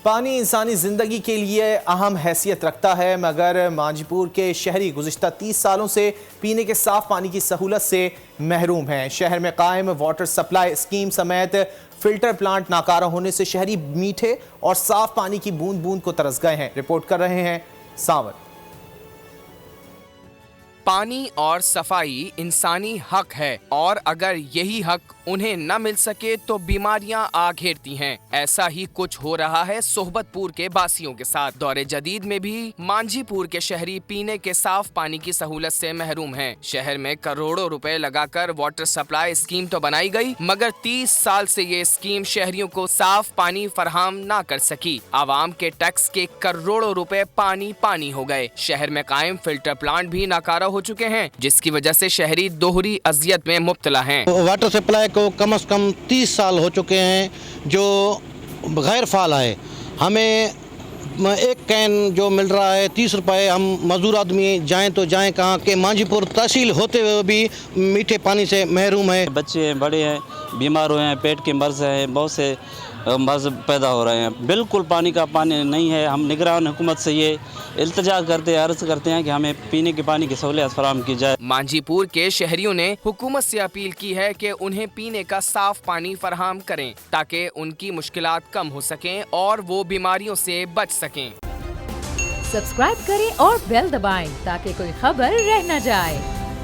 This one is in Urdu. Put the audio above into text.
پانی انسانی زندگی کے لیے اہم حیثیت رکھتا ہے، مگر مانجھپور کے شہری گزشتہ 30 سالوں سے پینے کے صاف پانی کی سہولت سے محروم ہیں۔ شہر میں قائم واٹر سپلائی اسکیم سمیت فلٹر پلانٹ ناکارہ ہونے سے شہری میٹھے اور صاف پانی کی بوند بوند کو ترس گئے ہیں۔ رپورٹ کر رہے ہیں ساور۔ پانی اور صفائی انسانی حق ہے اور اگر یہی حق انہیں نہ مل سکے تو بیماریاں آ گھیرتی ہیں۔ ایسا ہی کچھ ہو رہا ہے صحبت پور کے باسیوں کے ساتھ۔ دور جدید میں بھی مانجھی پور کے شہری پینے کے صاف پانی کی سہولت سے محروم ہیں۔ شہر میں کروڑوں روپے لگا کر واٹر سپلائی اسکیم تو بنائی گئی، مگر 30 سال سے یہ اسکیم شہریوں کو صاف پانی فراہم نہ کر سکی۔ عوام کے ٹیکس کے کروڑوں روپے پانی ہو گئے۔ شہر میں قائم فلٹر پلانٹ بھی ناکارہ ہو چکے ہیں، جس کی وجہ سے شہری دوہری اذیت میں مبتلا ہیں۔ واٹر سپلائی کو کم از کم 30 سال ہو چکے ہیں جو غیر فعال ہے۔ ہمیں ایک کین جو مل رہا ہے 30 روپے، ہم مزدور آدمی جائیں تو جائیں کہاں کہ مانجھی پور تحصیل ہوتے ہوئے بھی میٹھے پانی سے محروم ہے۔ بچے ہیں، بڑے ہیں، بیمار ہوئے ہیں، پیٹ کے مرض ہیں، بہت سے مرض پیدا ہو رہے ہیں۔ بالکل پانی نہیں ہے۔ ہم نگران حکومت سے یہ التجا کرتے ہیں، عرض کرتے ہیں کہ ہمیں پینے کے پانی کی سہولیات فراہم کی جائے۔ مانجھی پور کے شہریوں نے حکومت سے اپیل کی ہے کہ انہیں پینے کا صاف پانی فراہم کریں تاکہ ان کی مشکلات کم ہو سکیں اور وہ بیماریوں سے بچ سکیں۔ سبسکرائب کریں اور بیل دبائیں تاکہ کوئی خبر رہ نہ جائے۔